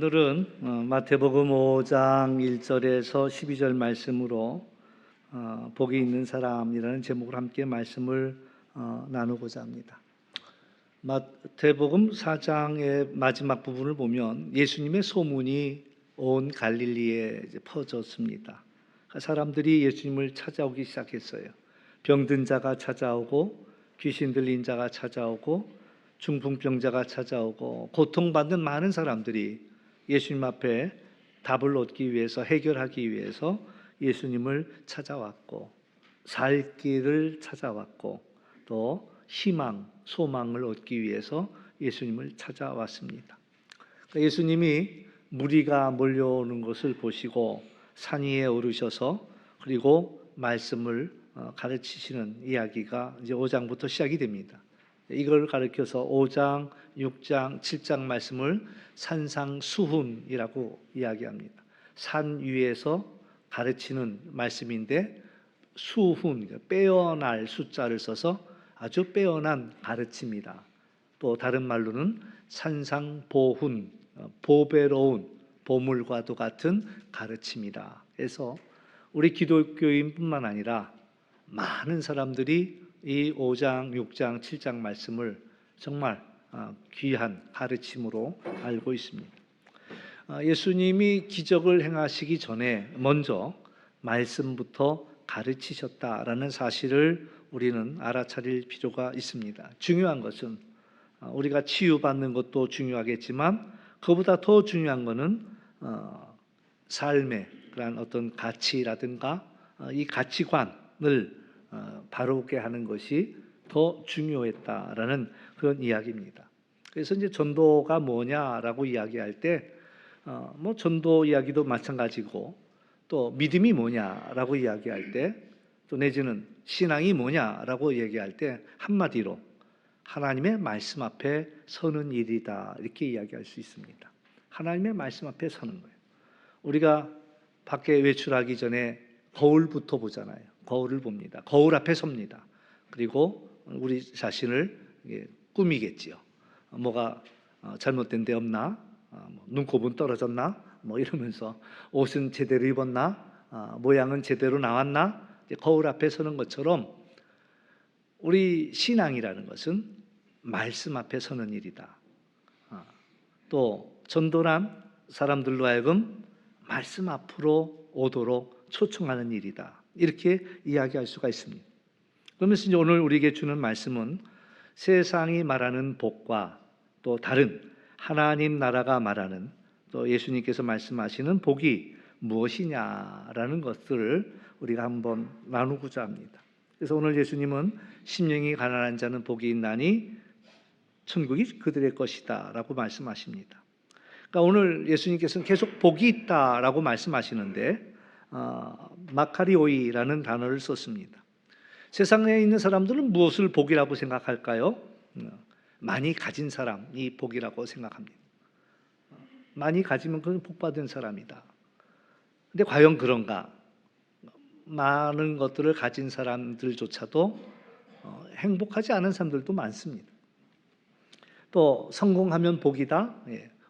오늘은 마태복음 5장 1절에서 12절 말씀으로 복이 있는 사람이라는 제목으로 함께 말씀을 나누고자 합니다. 마태복음 4장의 마지막 부분을 보면 예수님의 소문이 온 갈릴리에 퍼졌습니다. 사람들이 예수님을 찾아오기 시작했어요. 병든 자가 찾아오고 귀신 들린 자가 찾아오고 중풍병자가 찾아오고 고통받는 많은 사람들이 예수님 앞에 답을 얻기 위해서, 해결하기 위해서 예수님을 찾아왔고 살 길을 찾아왔고 또 희망, 소망을 얻기 위해서 예수님을 찾아왔습니다. 예수님이 무리가 몰려오는 것을 보시고 산 위에 오르셔서 그리고 말씀을 가르치시는 이야기가 이제 5장부터 시작이 됩니다. 이걸 가르쳐서 5장, 6장, 7장 말씀을 산상수훈이라고 이야기합니다. 산 위에서 가르치는 말씀인데 수훈, 빼어날 숫자를 써서 아주 빼어난 가르침이다. 또 다른 말로는 산상보훈, 보배로운 보물과도 같은 가르침이다. 그래서 우리 기독교인뿐만 아니라 많은 사람들이 이 5장, 6장, 7장 말씀을 정말 귀한 가르침으로 알고 있습니다. 예수님이 기적을 행하시기 전에 먼저 말씀부터 가르치셨다라는 사실을 우리는 알아차릴 필요가 있습니다. 중요한 것은 우리가 치유받는 것도 중요하겠지만 그보다 더 중요한 것은 삶의 그런 어떤 가치라든가 이 가치관을 바로게 하는 것이 더 중요했다라는 그런 이야기입니다. 그래서 이제 전도가 뭐냐라고 이야기할 때 뭐 전도 이야기도 마찬가지고 또 믿음이 뭐냐라고 이야기할 때 또 내지는 신앙이 뭐냐라고 얘기할 때 한마디로 하나님의 말씀 앞에 서는 일이다 이렇게 이야기할 수 있습니다. 하나님의 말씀 앞에 서는 거예요. 우리가 밖에 외출하기 전에 거울부터 보잖아요. 거울을 봅니다. 거울 앞에 섭니다. 그리고 우리 자신을 꾸미겠지요. 뭐가 잘못된 데 없나? 눈곱은 떨어졌나? 뭐 이러면서 옷은 제대로 입었나? 모양은 제대로 나왔나? 거울 앞에 서는 것처럼 우리 신앙이라는 것은 말씀 앞에 서는 일이다. 또 전도란 사람들로 하여금 말씀 앞으로 오도록 초청하는 일이다. 이렇게 이야기할 수가 있습니다. 그러면서 이제 오늘 우리에게 주는 말씀은 세상이 말하는 복과 또 다른 하나님 나라가 말하는 또 예수님께서 말씀하시는 복이 무엇이냐라는 것들을 우리가 한번 나누고자 합니다. 그래서 오늘 예수님은 심령이 가난한 자는 복이 있나니 천국이 그들의 것이다 라고 말씀하십니다. 그러니까 오늘 예수님께서는 계속 복이 있다라고 말씀하시는데 마카리오이라는 단어를 썼습니다. 세상에 있는 사람들은 무엇을 복이라고 생각할까요? 많이 가진 사람이 복이라고 생각합니다. 많이 가지면 그건 복받은 사람이다. 근데 과연 그런가? 많은 것들을 가진 사람들조차도 행복하지 않은 사람들도 많습니다. 또 성공하면 복이다.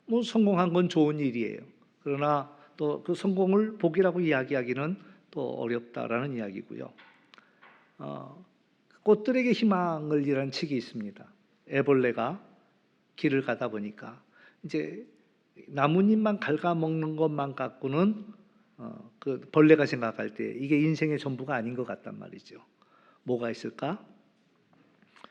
뭐 성공한 건 좋은 일이에요. 그러나 또 그 성공을 복이라고 이야기하기는 또 어렵다라는 이야기고요. 꽃들에게 희망을 이라는 책이 있습니다. 애벌레가 길을 가다 보니까 이제 나뭇잎만 갉아먹는 것만 갖고는 그 벌레가 생각할 때 이게 인생의 전부가 아닌 것 같단 말이죠. 뭐가 있을까?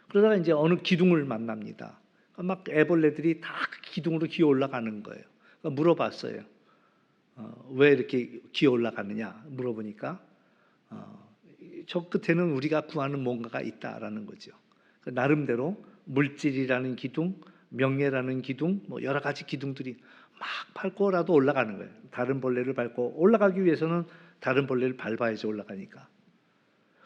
그러다가 이제 어느 기둥을 만납니다. 막 애벌레들이 다 기둥으로 기어 올라가는 거예요. 그러니까 물어봤어요. 왜 이렇게 기어 올라가느냐 물어보니까 저 끝에는 우리가 구하는 뭔가가 있다라는 거죠. 나름대로 물질이라는 기둥, 명예라는 기둥, 뭐 여러 가지 기둥들이 막 밟고라도 올라가는 거예요. 다른 벌레를 밟고 올라가기 위해서는 다른 벌레를 밟아야지 올라가니까.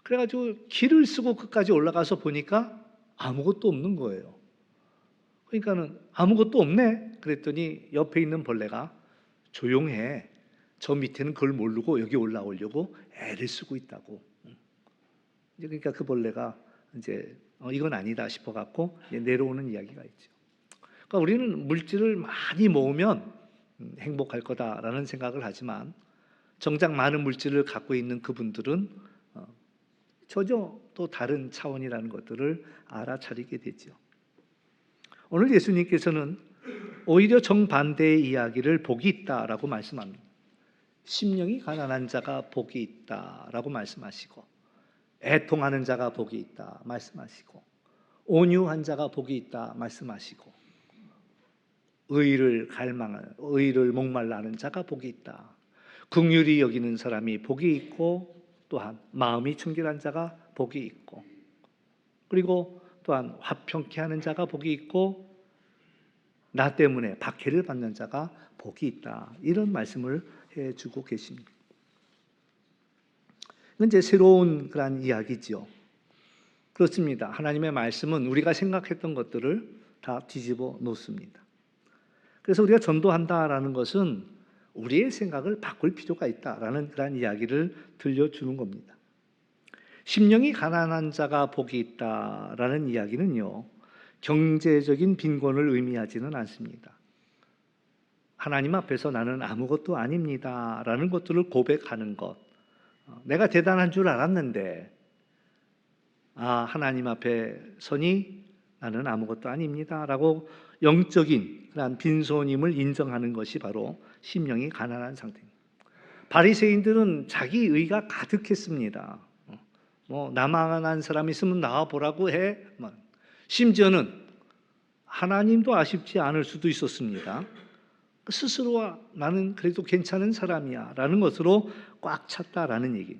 그래가지고 길을 쓰고 끝까지 올라가서 보니까 아무것도 없는 거예요. 그러니까는 아무것도 없네. 그랬더니 옆에 있는 벌레가 조용해. 저 밑에는 그걸 모르고 여기 올라오려고 애를 쓰고 있다고. 그러니까 그 벌레가 이제 이건 아니다 싶어갖고 내려오는 이야기가 있죠. 그러니까 우리는 물질을 많이 모으면 행복할 거다라는 생각을 하지만 정작 많은 물질을 갖고 있는 그분들은 전혀 또 다른 차원이라는 것들을 알아차리게 되죠. 오늘 예수님께서는 오히려 정반대의 이야기를 복이 있다라고 말씀합니다. 심령이 가난한 자가 복이 있다라고 말씀하시고, 애통하는 자가 복이 있다 말씀하시고, 온유한 자가 복이 있다 말씀하시고, 의를 목말라 하는 자가 복이 있다, 긍휼히 여기는 사람이 복이 있고, 또한 마음이 청결한 자가 복이 있고, 그리고 또한 화평케 하는 자가 복이 있고, 나 때문에 박해를 받는 자가 복이 있다, 이런 말씀을 해주고 계십니다. 이건 이제 새로운 그런 이야기죠. 그렇습니다. 하나님의 말씀은 우리가 생각했던 것들을 다 뒤집어 놓습니다. 그래서 우리가 전도한다라는 것은 우리의 생각을 바꿀 필요가 있다라는 그런 이야기를 들려주는 겁니다. 심령이 가난한 자가 복이 있다라는 이야기는요, 경제적인 빈곤을 의미하지는 않습니다. 하나님 앞에서 나는 아무것도 아닙니다라는 것들을 고백하는 것. 내가 대단한 줄 알았는데 하나님 앞에 서니 나는 아무것도 아닙니다라고 영적인 그런 빈손임을 인정하는 것이 바로 심령이 가난한 상태입니다. 바리새인들은 자기 의가 가득했습니다. 나만한 사람이 있으면 나와 보라고 해. 심지어는 하나님도 아쉽지 않을 수도 있었습니다. 스스로와 나는 그래도 괜찮은 사람이야 라는 것으로 꽉 찼다라는 얘기.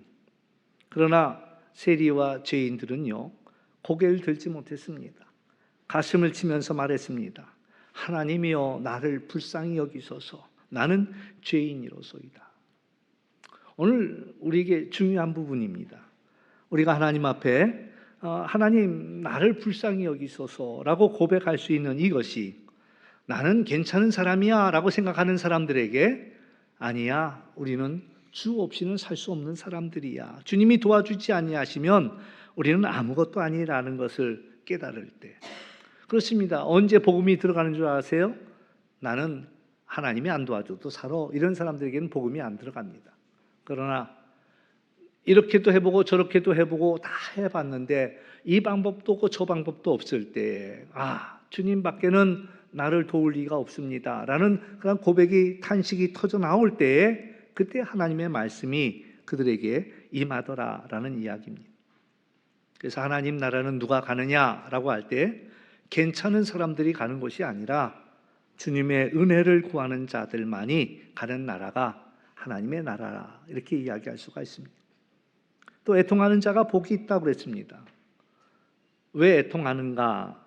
그러나 세리와 죄인들은요, 고개를 들지 못했습니다. 가슴을 치면서 말했습니다. 하나님이여 나를 불쌍히 여기소서, 나는 죄인이로소이다. 오늘 우리에게 중요한 부분입니다. 우리가 하나님 앞에 하나님 나를 불쌍히 여기소서라고 고백할 수 있는 이것이, 나는 괜찮은 사람이야 라고 생각하는 사람들에게 아니야, 우리는 주 없이는 살 수 없는 사람들이야, 주님이 도와주지 아니하시면 우리는 아무것도 아니라는 것을 깨달을 때, 그렇습니다. 언제 복음이 들어가는 줄 아세요? 나는 하나님이 안 도와줘도 살아, 이런 사람들에게는 복음이 안 들어갑니다. 그러나 이렇게도 해보고 저렇게도 해보고 다 해봤는데 이 방법도 없고 저 방법도 없을 때, 주님밖에는 나를 도울 리가 없습니다 라는 그런 고백이, 탄식이 터져 나올 때에, 그때 하나님의 말씀이 그들에게 임하더라 라는 이야기입니다. 그래서 하나님 나라는 누가 가느냐라고 할 때 괜찮은 사람들이 가는 것이 아니라 주님의 은혜를 구하는 자들만이 가는 나라가 하나님의 나라라, 이렇게 이야기할 수가 있습니다. 또 애통하는 자가 복이 있다고 그랬습니다. 왜 애통하는가?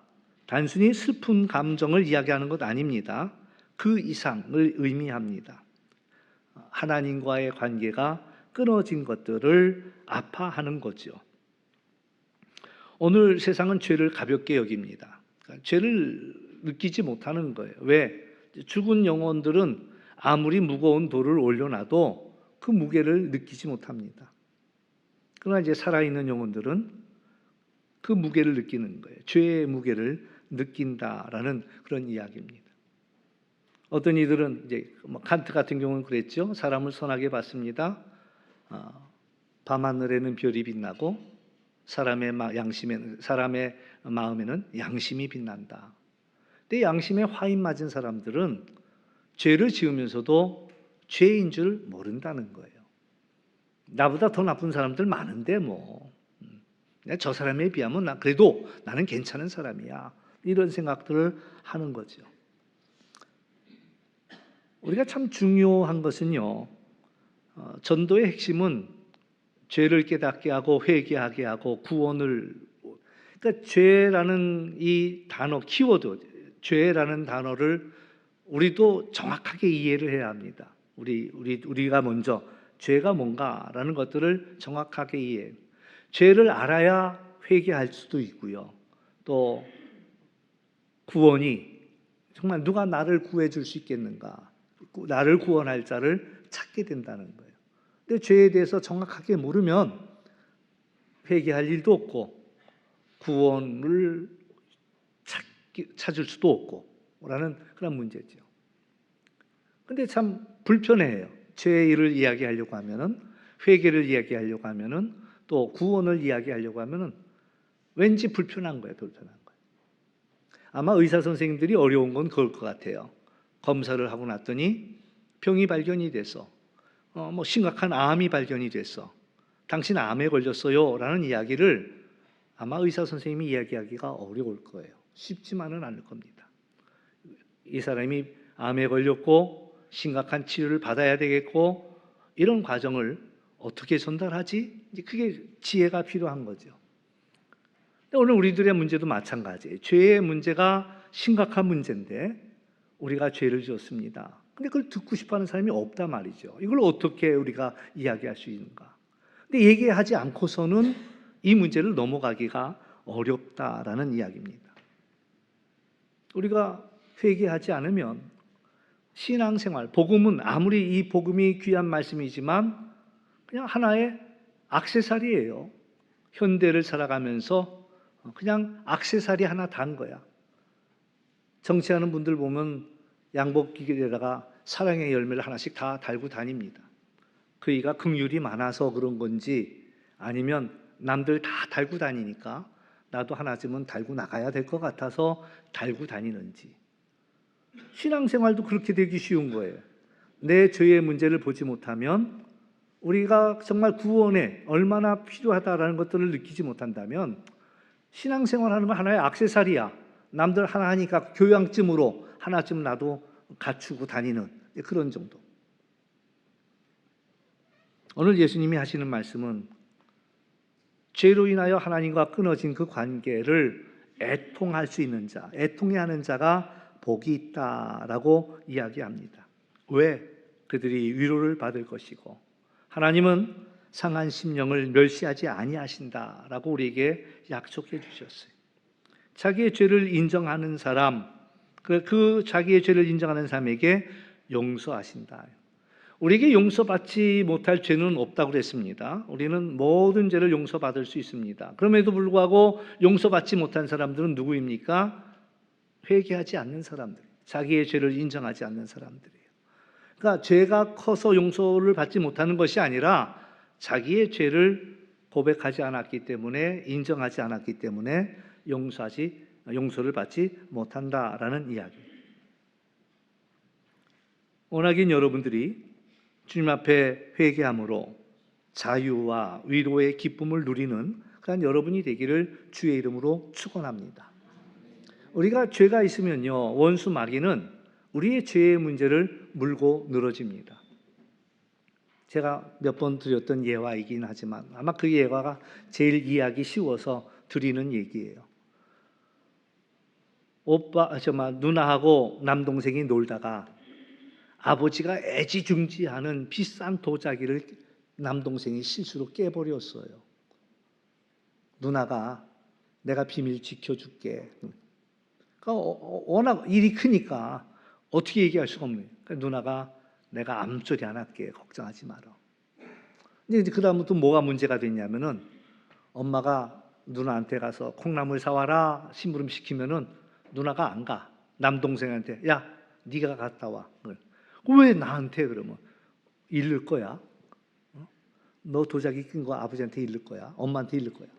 단순히 슬픈 감정을 이야기하는 것 아닙니다. 그 이상을 의미합니다. 하나님과의 관계가 끊어진 것들을 아파하는 거죠. 오늘 세상은 죄를 가볍게 여깁니다. 죄를 느끼지 못하는 거예요. 왜? 죽은 영혼들은 아무리 무거운 돌을 올려놔도 그 무게를 느끼지 못합니다. 그러나 이제 살아있는 영혼들은 그 무게를 느끼는 거예요. 죄의 무게를 느낀다라는 그런 이야기입니다. 어떤 이들은 이제 칸트 같은 경우는 그랬죠. 사람을 선하게 봤습니다. 밤하늘에는 별이 빛나고 사람의 마음에는 양심이 빛난다. 근데 양심에 화인 맞은 사람들은 죄를 지으면서도 죄인 줄 모른다는 거예요. 나보다 더 나쁜 사람들 많은데 저 사람에 비하면 그래도 나는 괜찮은 사람이야, 이런 생각들을 하는 거죠. 우리가 참 중요한 것은요, 전도의 핵심은 죄를 깨닫게 하고 회개하게 하고 구원을, 그러니까 죄라는 이 단어, 키워드, 죄라는 단어를 우리도 정확하게 이해를 해야 합니다. 우리가 먼저 죄가 뭔가라는 것들을 정확하게 이해해요. 죄를 알아야 회개할 수도 있고요. 또 구원이 정말 누가 나를 구해 줄 수 있겠는가, 나를 구원할 자를 찾게 된다는 거예요. 근데 죄에 대해서 정확하게 모르면 회개할 일도 없고 구원을 찾을 수도 없고 라는 그런 문제죠. 근데 참 불편해요. 죄의 일을 이야기하려고 하면은, 회개를 이야기하려고 하면은, 또 구원을 이야기하려고 하면은 왠지 불편한 거예요. 불편한 거예요. 아마 의사 선생님들이 어려운 건 그럴 것 같아요. 검사를 하고 났더니 병이 발견이 돼서 뭐 심각한 암이 발견이 됐어. 당신 암에 걸렸어요 라는 이야기를 아마 의사 선생님이 이야기하기가 어려울 거예요. 쉽지만은 않을 겁니다. 이 사람이 암에 걸렸고 심각한 치료를 받아야 되겠고 이런 과정을 어떻게 전달하지? 이제 그게 지혜가 필요한 거죠. 오늘 우리들의 문제도 마찬가지예요. 죄의 문제가 심각한 문제인데 우리가 죄를 지었습니다. 근데 그걸 듣고 싶어하는 사람이 없단 말이죠. 이걸 어떻게 우리가 이야기할 수 있는가? 근데 얘기하지 않고서는 이 문제를 넘어가기가 어렵다라는 이야기입니다. 우리가 회개하지 않으면 신앙생활, 복음은 아무리 이 복음이 귀한 말씀이지만 그냥 하나의 액세서리예요. 현대를 살아가면서 그냥 액세서리 하나 단 거야. 정치하는 분들 보면 양복기에다가 사랑의 열매를 하나씩 다 달고 다닙니다. 그이가 긍휼이 많아서 그런 건지 아니면 남들 다 달고 다니니까 나도 하나쯤은 달고 나가야 될 것 같아서 달고 다니는지. 신앙생활도 그렇게 되기 쉬운 거예요. 내 죄의 문제를 보지 못하면 우리가 정말 구원에 얼마나 필요하다라는 것들을 느끼지 못한다면 신앙생활하는 건 하나의 액세서리야. 남들 하나 하니까 교양쯤으로 하나쯤 나도 갖추고 다니는 그런 정도. 오늘 예수님이 하시는 말씀은 죄로 인하여 하나님과 끊어진 그 관계를 애통할 수 있는 자, 애통해 하는 자가 복이 있다라고 이야기합니다. 왜? 그들이 위로를 받을 것이고 하나님은 상한 심령을 멸시하지 아니하신다라고 우리에게 약속해 주셨어요. 자기의 죄를 인정하는 사람, 그 자기의 죄를 인정하는 사람에게 용서하신다. 우리에게 용서받지 못할 죄는 없다고 그랬습니다. 우리는 모든 죄를 용서받을 수 있습니다. 그럼에도 불구하고 용서받지 못한 사람들은 누구입니까? 회개하지 않는 사람들, 자기의 죄를 인정하지 않는 사람들이에요. 그러니까 죄가 커서 용서를 받지 못하는 것이 아니라 자기의 죄를 고백하지 않았기 때문에, 인정하지 않았기 때문에 용서를 받지 못한다라는 이야기. 원하긴 여러분들이 주님 앞에 회개함으로 자유와 위로의 기쁨을 누리는 그런 여러분이 되기를 주의 이름으로 축원합니다. 우리가 죄가 있으면요, 원수 마귀는 우리의 죄의 문제를 물고 늘어집니다. 제가 몇 번 드렸던 예화이긴 하지만 아마 그 예화가 제일 이해하기 쉬워서 드리는 얘기예요. 누나하고 남동생이 놀다가 아버지가 애지중지하는 비싼 도자기를 남동생이 실수로 깨버렸어요. 누나가 내가 비밀 지켜줄게. 그러니까 워낙 일이 크니까 어떻게 얘기할 수가 없네요. 그러니까 누나가 내가 아무소리 안 할게. 걱정하지 마라. 근데 이제 그다음부터 뭐가 문제가 됐냐면은 엄마가 누나한테 가서 콩나물 사와라 심부름 시키면은 누나가 안 가. 남동생한테 야 네가 갔다 와. 왜 나한테 그러면 잃을 거야? 너 도자기 낀 거 아버지한테 잃을 거야? 엄마한테 잃을 거야?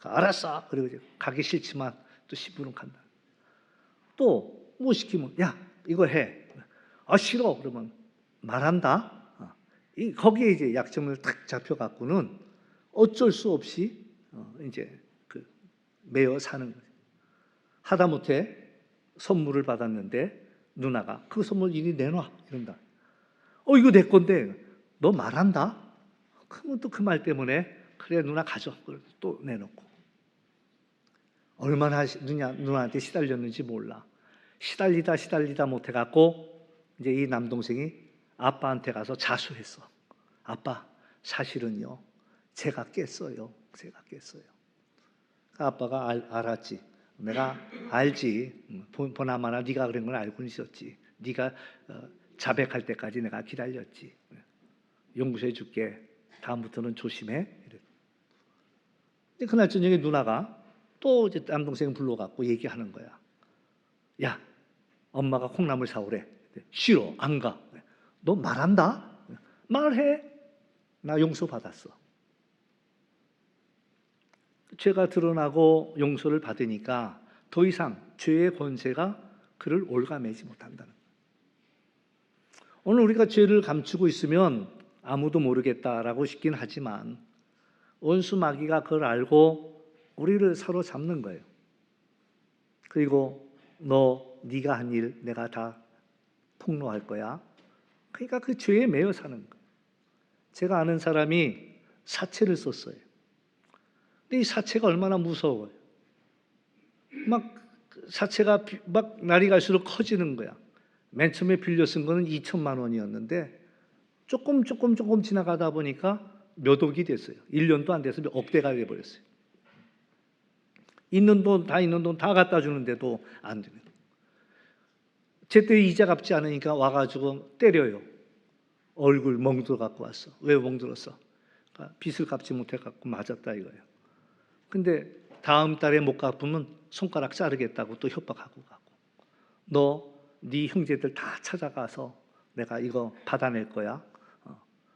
알았어. 그리고 가기 싫지만 또 심부름 간다. 또 뭐 시키면 야 이거 해. 아 싫어. 그러면 말한다. 거기에 이제 약점을 탁 잡혀갖고는 어쩔 수 없이 이제 매여 사는 거예요. 하다못해 선물을 받았는데 누나가 그 선물 이리 내놔 이런다. 이거 내 건데 너 말한다? 그러면 또 그 말 때문에 그래 누나 가져. 또 내놓고 얼마나 누나한테 시달렸는지 몰라. 시달리다 못해갖고 이제 이 남동생이 아빠한테 가서 자수했어. 아빠 사실은요 제가 깼어요. 아빠가 알았지. 내가 알지. 보나마나 네가 그런 걸 알고 있었지. 네가 자백할 때까지 내가 기다렸지. 용서해 줄게. 다음부터는 조심해. 그날 저녁에 누나가 또 이제 남동생 불러갖고 얘기하는 거야. 야, 엄마가 콩나물 사오래. 싫어, 안 가. 너 말한다? 말해. 나 용서받았어. 죄가 드러나고 용서를 받으니까 더 이상 죄의 권세가 그를 올가매지 못한다는 거예요. 오늘 우리가 죄를 감추고 있으면 아무도 모르겠다라고 싶긴 하지만 원수 마귀가 그걸 알고 우리를 사로잡는 거예요. 그리고 네가 한 일 내가 다 폭로할 거야. 그러니까 그 죄에 매여 사는 거예요. 제가 아는 사람이 사채를 썼어요. 근데 이 사채가 얼마나 무서워요. 막 사채가 막 날이 갈수록 커지는 거야. 맨 처음에 빌려 쓴 거는 2천만 원이었는데 조금 지나가다 보니까 몇 억이 됐어요. 1년도 안 돼서 몇 억대가 돼버렸어요. 있는 돈 다 갖다 주는데도 안 되는 거예요. 제때 이자 갚지 않으니까 와가지고 때려요. 얼굴 멍들어 갖고 왔어. 왜 멍들었어? 그러니까 빚을 갚지 못해 갖고 맞았다 이거예요. 근데 다음 달에 못 갚으면 손가락 자르겠다고 또 협박하고 가고, 네 형제들 다 찾아가서 내가 이거 받아낼 거야.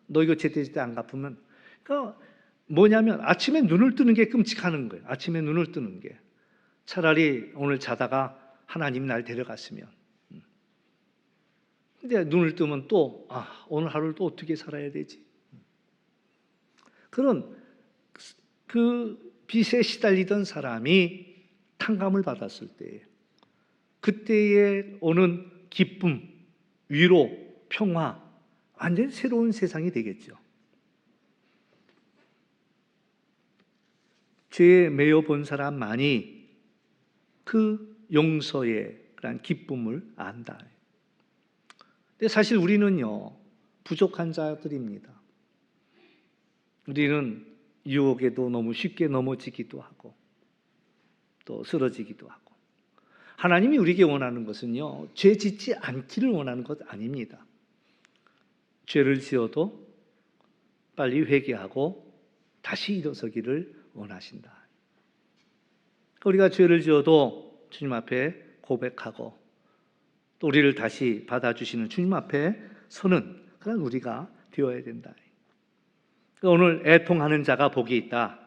너 이거 제때 안 갚으면. 그러니까 뭐냐면 아침에 눈을 뜨는 게 끔찍하는 거예요. 아침에 눈을 뜨는 게. 차라리 오늘 자다가 하나님 날 데려갔으면. 근데 눈을 뜨면 또 오늘 하루를 또 어떻게 살아야 되지? 그런 그 빚에 시달리던 사람이 탕감을 받았을 때 그때에 오는 기쁨, 위로, 평화, 완전히 새로운 세상이 되겠죠. 죄에 매여 본 사람만이 그 용서의 그런 기쁨을 안다. 근데 사실 우리는요, 부족한 자들입니다. 우리는 유혹에도 너무 쉽게 넘어지기도 하고 또 쓰러지기도 하고, 하나님이 우리에게 원하는 것은요, 죄 짓지 않기를 원하는 것 아닙니다. 죄를 지어도 빨리 회개하고 다시 일어서기를 원하신다. 우리가 죄를 지어도 주님 앞에 고백하고 또 우리를 다시 받아주시는 주님 앞에 서는 그런 우리가 되어야 된다. 오늘 애통하는 자가 복이 있다.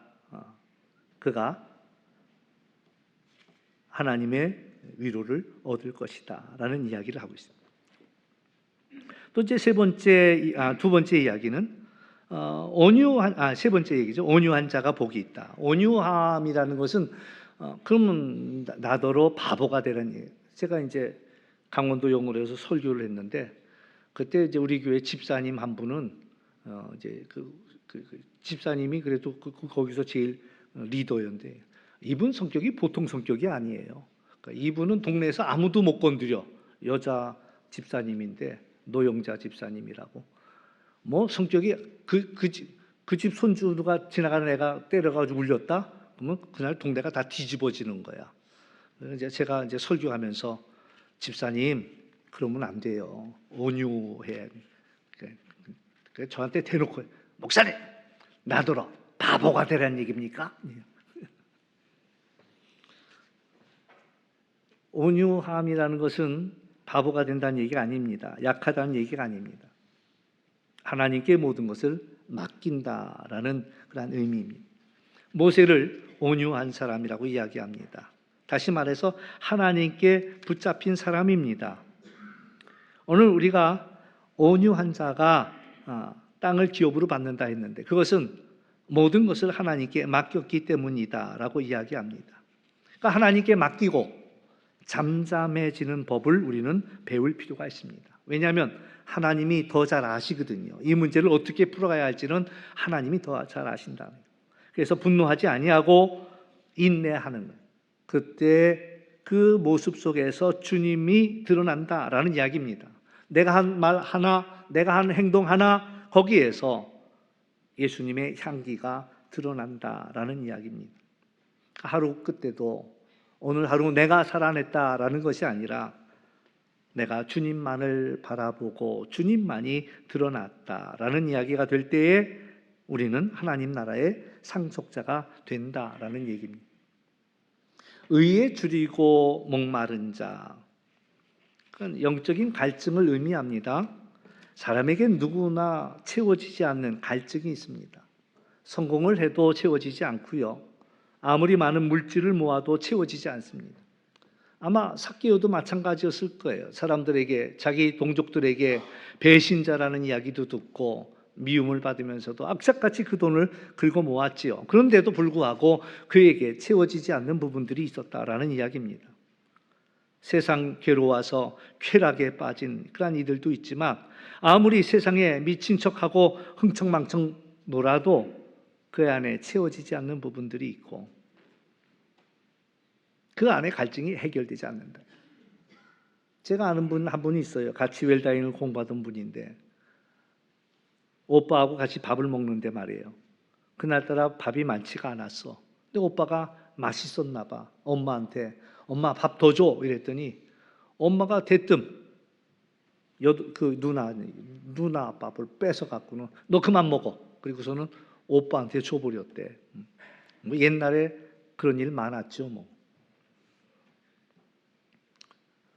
그가 하나님의 위로를 얻을 것이다 라는 이야기를 하고 있습니다. 또 이제 두 번째 이야기는 세 번째 얘기죠. 온유한 자가 복이 있다. 온유함이라는 것은 그러면 나더러 바보가 되는 얘기예요. 제가 이제 강원도 영월에서 설교를 했는데 그때 이제 우리 교회 집사님 한 분은 이제 그 집사님이 그래도 거기서 제일 리더였는데 이분 성격이 보통 성격이 아니에요. 그러니까 이분은 동네에서 아무도 못 건드려. 여자 집사님인데 노영자 집사님이라고. 뭐 성격이 그 집 손주가 지나가는 애가 때려가지고 울렸다. 그러면 그날 동네가 다 뒤집어지는 거야. 이제 제가 이제 설교하면서 집사님 그러면 안 돼요. 온유해. 저한테 대놓고 목사님 나더러 바보가 되라는 얘기입니까? 온유함이라는 것은 바보가 된다는 얘기가 아닙니다. 약하다는 얘기가 아닙니다. 하나님께 모든 것을 맡긴다라는 그런 의미입니다. 모세를 온유한 사람이라고 이야기합니다. 다시 말해서 하나님께 붙잡힌 사람입니다. 오늘 우리가 온유한 자가 땅을 기업으로 받는다 했는데 그것은 모든 것을 하나님께 맡겼기 때문이다라고 이야기합니다. 그러니까 하나님께 맡기고 잠잠해지는 법을 우리는 배울 필요가 있습니다. 왜냐하면 하나님이 더 잘 아시거든요. 이 문제를 어떻게 풀어가야 할지는 하나님이 더 잘 아신다. 그래서 분노하지 아니하고 인내하는 것. 그때 그 모습 속에서 주님이 드러난다라는 이야기입니다. 내가 한 말 하나, 내가 한 행동 하나, 거기에서 예수님의 향기가 드러난다라는 이야기입니다. 하루 끝에도 오늘 하루 내가 살아냈다라는 것이 아니라 내가 주님만을 바라보고 주님만이 드러났다라는 이야기가 될 때에 우리는 하나님 나라의 상속자가 된다라는 얘기입니다. 의에 줄이고 목마른 자, 그건 영적인 갈증을 의미합니다. 사람에게 누구나 채워지지 않는 갈증이 있습니다. 성공을 해도 채워지지 않고요. 아무리 많은 물질을 모아도 채워지지 않습니다. 아마 삭개오도 마찬가지였을 거예요. 사람들에게, 자기 동족들에게 배신자라는 이야기도 듣고 미움을 받으면서도 악착같이 그 돈을 긁어 모았지요. 그런데도 불구하고 그에게 채워지지 않는 부분들이 있었다라는 이야기입니다. 세상 괴로워서 쾌락에 빠진 그런 이들도 있지만 아무리 세상에 미친 척하고 흥청망청 놀아도 그 안에 채워지지 않는 부분들이 있고 그 안에 갈증이 해결되지 않는다. 제가 아는 분 한 분이 있어요. 같이 웰다인을 공부하던 분인데 오빠하고 같이 밥을 먹는데 말이에요. 그날따라 밥이 많지가 않았어. 근데 오빠가 맛있었나 봐. 엄마한테 엄마 밥 더 줘 이랬더니 엄마가 대뜸 그 누나 밥을 뺏어 갖고는 너 그만 먹어. 그리고서는 오빠한테 줘버렸대. 뭐 옛날에 그런 일 많았죠 뭐.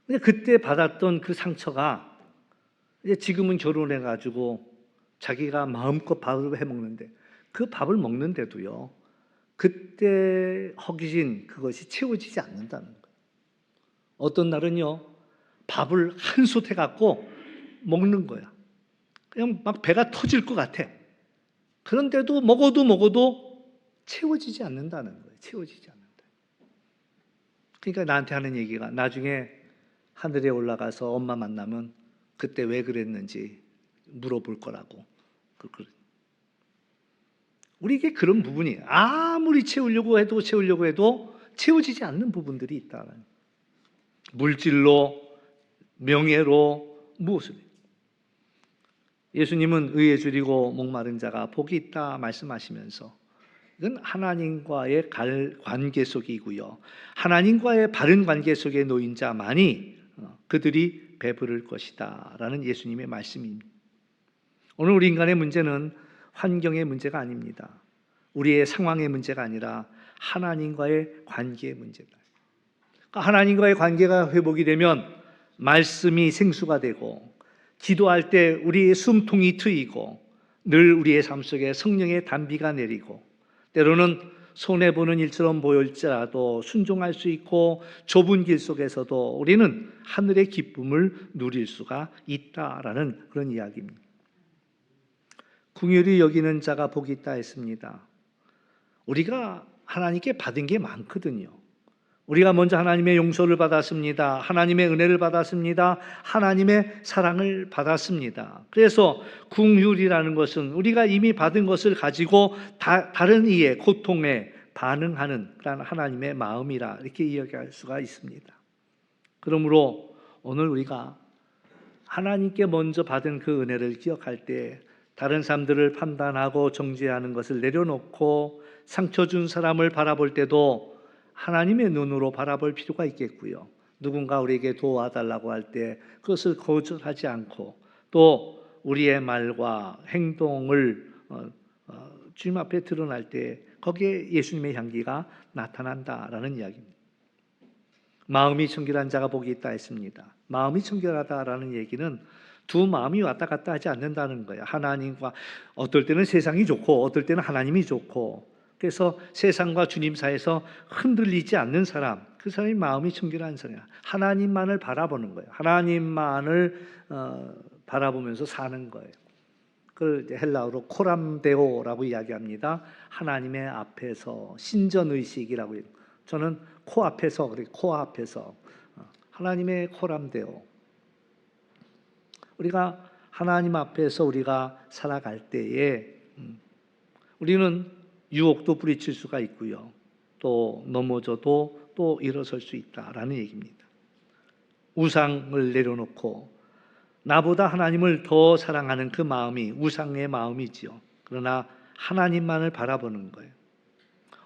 근데 그때 받았던 그 상처가 이제 지금은 결혼해 가지고 자기가 마음껏 밥을 해 먹는데 그 밥을 먹는데도요. 그때 허기진 그것이 채워지지 않는다는 거예요. 어떤 날은요. 밥을 한솥 해 갖고 먹는 거야. 그냥 막 배가 터질 것 같아. 그런데도 먹어도 채워지지 않는다는 거예요. 채워지지 않는다. 그러니까 나한테 하는 얘기가 나중에 하늘에 올라가서 엄마 만나면 그때 왜 그랬는지 물어볼 거라고. 우리에게 그런 부분이 아무리 채우려고 해도 채워지지 않는 부분들이 있다는 거예요. 물질로, 명예로, 무엇으로. 예수님은 의에 줄이고 목마른 자가 복이 있다 말씀하시면서 이건 하나님과의 관계 속이고요. 하나님과의 바른 관계 속에 놓인 자만이 그들이 배부를 것이다 라는 예수님의 말씀입니다. 오늘 우리 인간의 문제는 환경의 문제가 아닙니다. 우리의 상황의 문제가 아니라 하나님과의 관계의 문제다. 하나님과의 관계가 회복이 되면 말씀이 생수가 되고 기도할 때 우리의 숨통이 트이고 늘 우리의 삶 속에 성령의 단비가 내리고 때로는 손해보는 일처럼 보일지라도 순종할 수 있고 좁은 길 속에서도 우리는 하늘의 기쁨을 누릴 수가 있다라는 그런 이야기입니다. 긍휼히 여기는 자가 복이 있다 했습니다. 우리가 하나님께 받은 게 많거든요. 우리가 먼저 하나님의 용서를 받았습니다. 하나님의 은혜를 받았습니다. 하나님의 사랑을 받았습니다. 그래서 긍휼이라는 것은 우리가 이미 받은 것을 가지고 다른 이의 고통에 반응하는 그런 하나님의 마음이라 이렇게 이야기할 수가 있습니다. 그러므로 오늘 우리가 하나님께 먼저 받은 그 은혜를 기억할 때 다른 사람들을 판단하고 정죄하는 것을 내려놓고 상처 준 사람을 바라볼 때도 하나님의 눈으로 바라볼 필요가 있겠고요. 누군가 우리에게 도와달라고 할 때 그것을 거절하지 않고 또 우리의 말과 행동을 주님 앞에 드러날 때 거기에 예수님의 향기가 나타난다라는 이야기입니다. 마음이 청결한 자가 복이 있다 했습니다. 마음이 청결하다라는 얘기는 두 마음이 왔다 갔다 하지 않는다는 거예요. 하나님과 어떨 때는 세상이 좋고 어떨 때는 하나님이 좋고 그래서 세상과 주님 사이에서 흔들리지 않는 사람, 그 사람이 마음이 청결한 사람이야. 하나님만을 바라보는 거예요. 하나님만을 바라보면서 사는 거예요. 그걸 헬라어로 코람데오라고 이야기합니다. 하나님의 앞에서 신전의식이라고 해요. 저는 코앞에서 그래 코앞에서 하나님의 코람데오. 우리가 하나님 앞에서 우리가 살아갈 때에 우리는 유혹도 부딪힐 수가 있고요. 또 넘어져도 또 일어설 수 있다라는 얘기입니다. 우상을 내려놓고 나보다 하나님을 더 사랑하는 그 마음이 우상의 마음이지요. 그러나 하나님만을 바라보는 거예요.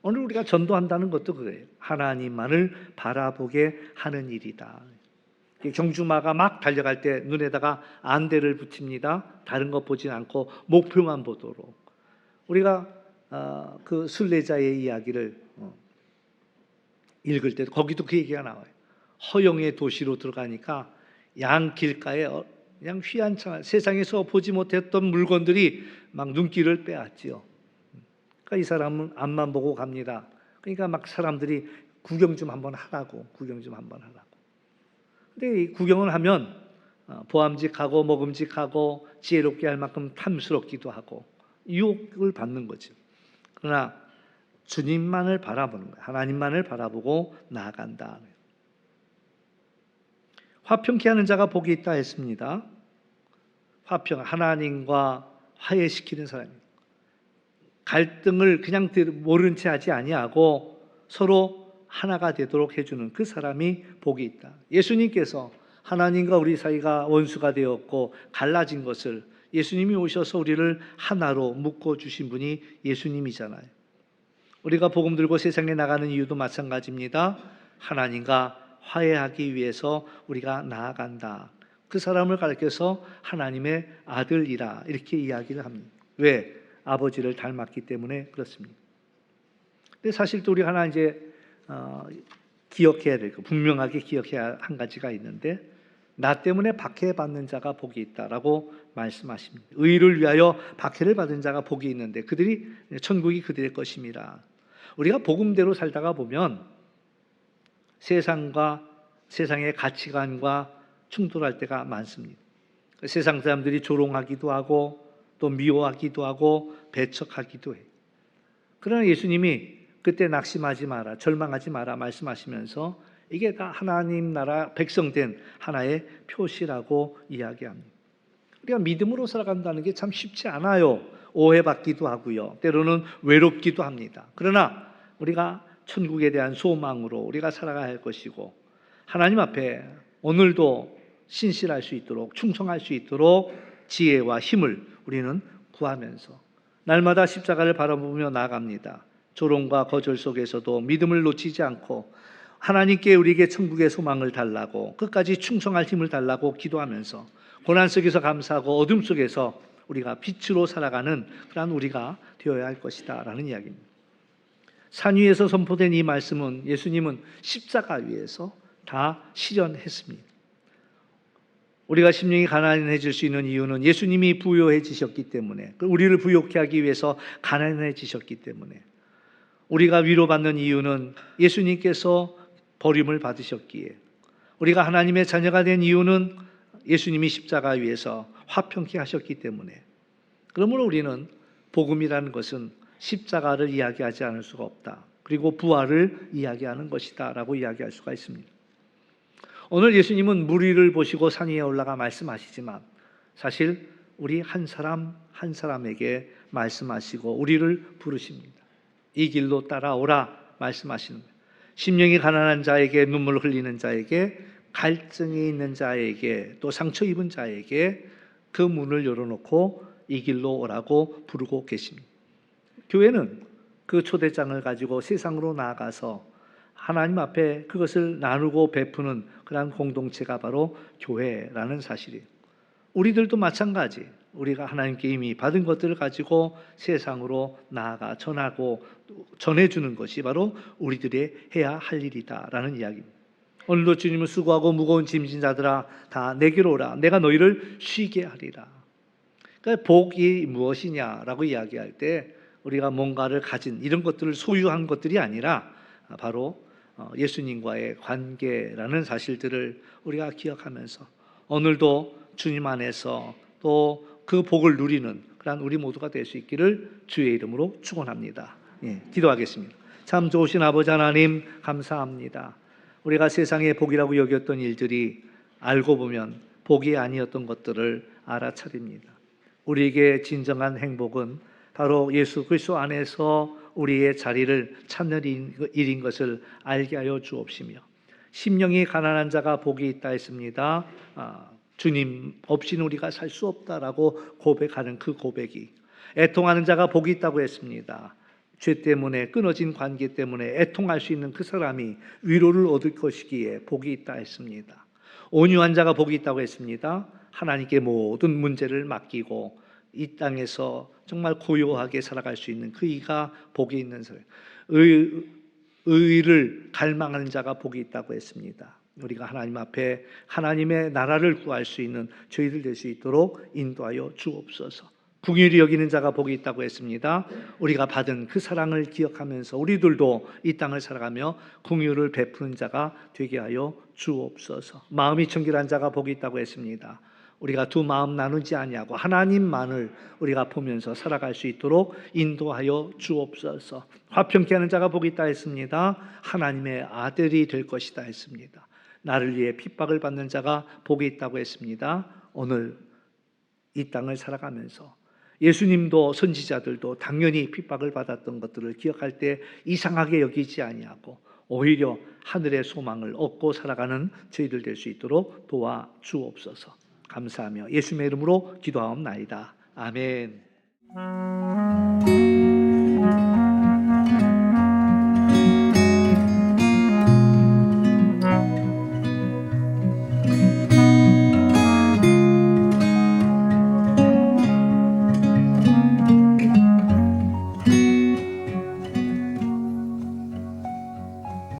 오늘 우리가 전도한다는 것도 그래요. 하나님만을 바라보게 하는 일이다. 경주마가 막 달려갈 때 눈에다가 안대를 붙입니다. 다른 것 보지 않고 목표만 보도록. 우리가 그 순례자의 이야기를 읽을 때도 거기도 그 얘기가 나와요. 허영의 도시로 들어가니까 양 길가에 그냥 휘황찬 세상에서 보지 못했던 물건들이 막 눈길을 빼앗지요. 그러니까 이 사람은 앞만 보고 갑니다. 그러니까 막 사람들이 구경 좀 한번 하라고. 근데 이 구경을 하면 보암직하고 먹음직하고 지혜롭게 할 만큼 탐스럽기도 하고 유혹을 받는 거죠. 그러나 주님만을 바라보는 거예요. 하나님만을 바라보고 나아간다. 화평케 하는 자가 복이 있다 했습니다. 하나님과 화해시키는 사람입니다. 갈등을 그냥 모른 채 하지 아니하고 서로 하나가 되도록 해주는 그 사람이 복이 있다. 예수님께서 하나님과 우리 사이가 원수가 되었고 갈라진 것을 예수님이 오셔서 우리를 하나로 묶어주신 분이 예수님이잖아요. 우리가 복음 들고 세상에 나가는 이유도 마찬가지입니다. 하나님과 화해하기 위해서 우리가 나아간다. 그 사람을 가르쳐서 하나님의 아들이라 이렇게 이야기를 합니다. 왜? 아버지를 닮았기 때문에 그렇습니다. 근데 사실 또 우리 하나 이제 기억해야 될 거, 분명하게 기억해야 한 가지가 있는데 나 때문에 박해받는 자가 복이 있다라고 말씀하십니다. 의를 위하여 박해를 받은 자가 복이 있는데 그들이 천국이 그들의 것입니다. 우리가 복음대로 살다가 보면 세상과 세상의 가치관과 충돌할 때가 많습니다. 세상 사람들이 조롱하기도 하고 또 미워하기도 하고 배척하기도 해요. 그러나 예수님이 그때 낙심하지 마라, 절망하지 마라 말씀하시면서 이게 다 하나님 나라 백성된 하나의 표시라고 이야기합니다. 우리가 믿음으로 살아간다는 게 참 쉽지 않아요. 오해받기도 하고요. 때로는 외롭기도 합니다. 그러나 우리가 천국에 대한 소망으로 우리가 살아가야 할 것이고 하나님 앞에 오늘도 신실할 수 있도록 충성할 수 있도록 지혜와 힘을 우리는 구하면서 날마다 십자가를 바라보며 나아갑니다. 조롱과 거절 속에서도 믿음을 놓치지 않고 하나님께 우리에게 천국의 소망을 달라고 끝까지 충성할 힘을 달라고 기도하면서 고난 속에서 감사하고 어둠 속에서 우리가 빛으로 살아가는 그런 우리가 되어야 할 것이다 라는 이야기입니다. 산 위에서 선포된 이 말씀은 예수님은 십자가 위에서 다 실현했습니다. 우리가 심령이 가난해질 수 있는 이유는 예수님이 부요해지셨기 때문에, 우리를 부요케 하기 위해서 가난해지셨기 때문에, 우리가 위로받는 이유는 예수님께서 버림을 받으셨기에, 우리가 하나님의 자녀가 된 이유는 예수님이 십자가 위에서 화평케 하셨기 때문에, 그러므로 우리는 복음이라는 것은 십자가를 이야기하지 않을 수가 없다. 그리고 부활을 이야기하는 것이다 라고 이야기할 수가 있습니다. 오늘 예수님은 물 위를 보시고 산 위에 올라가 말씀하시지만 사실 우리 한 사람 한 사람에게 말씀하시고 우리를 부르십니다. 이 길로 따라오라 말씀하시는 거예요. 심령이 가난한 자에게, 눈물 흘리는 자에게, 갈증이 있는 자에게, 또 상처 입은 자에게 그 문을 열어놓고 이 길로 오라고 부르고 계십니다. 교회는 그 초대장을 가지고 세상으로 나아가서 하나님 앞에 그것을 나누고 베푸는 그러한 공동체가 바로 교회라는 사실이에요. 우리들도 마찬가지. 우리가 하나님께 이미 받은 것들을 가지고 세상으로 나아가 전하고 전해주는 것이 바로 우리들의 해야 할 일이다라는 이야기입니다. 오늘도 주님은 수고하고 무거운 짐진 자들아 다 내게로 오라. 내가 너희를 쉬게 하리라. 그러니까 복이 무엇이냐라고 이야기할 때 우리가 뭔가를 가진 이런 것들을 소유한 것들이 아니라 바로 예수님과의 관계라는 사실들을 우리가 기억하면서 오늘도 주님 안에서 또 그 복을 누리는 그런 우리 모두가 될 수 있기를 주의 이름으로 축원합니다. 기도하겠습니다. 참 좋으신 아버지 하나님 감사합니다. 우리가 세상의 복이라고 여겼던 일들이 알고 보면 복이 아니었던 것들을 알아차립니다. 우리에게 진정한 행복은 바로 예수 그리스도 안에서 우리의 자리를 찾는 일인 것을 알게 하여 주옵시며 심령이 가난한 자가 복이 있다 했습니다. 주님 없이는 우리가 살 수 없다라고 고백하는 그 고백이 애통하는 자가 복이 있다고 했습니다. 죄 때문에 끊어진 관계 때문에 애통할 수 있는 그 사람이 위로를 얻을 것이기에 복이 있다 했습니다. 온유한 자가 복이 있다고 했습니다. 하나님께 모든 문제를 맡기고 이 땅에서 정말 고요하게 살아갈 수 있는 그 이가 복이 있는 사람. 의를 갈망하는 자가 복이 있다고 했습니다. 우리가 하나님 앞에 하나님의 나라를 구할 수 있는 저희들 될 수 있도록 인도하여 주옵소서. 긍휼히 여기는 자가 복이 있다고 했습니다. 우리가 받은 그 사랑을 기억하면서 우리들도 이 땅을 살아가며 긍휼을 베푸는 자가 되게 하여 주옵소서. 마음이 청결한 자가 복이 있다고 했습니다. 우리가 두 마음 나누지 아니하고 하나님만을 우리가 보면서 살아갈 수 있도록 인도하여 주옵소서. 화평케 하는 자가 복이 있다 했습니다. 하나님의 아들이 될 것이다 했습니다. 나를 위해 핍박을 받는 자가 복이 있다고 했습니다. 오늘 이 땅을 살아가면서 예수님도 선지자들도 당연히 핍박을 받았던 것들을 기억할 때 이상하게 여기지 아니하고 오히려 하늘의 소망을 얻고 살아가는 저희들 될 수 있도록 도와 주옵소서. 감사하며 예수님의 이름으로 기도하옵나이다. 아멘.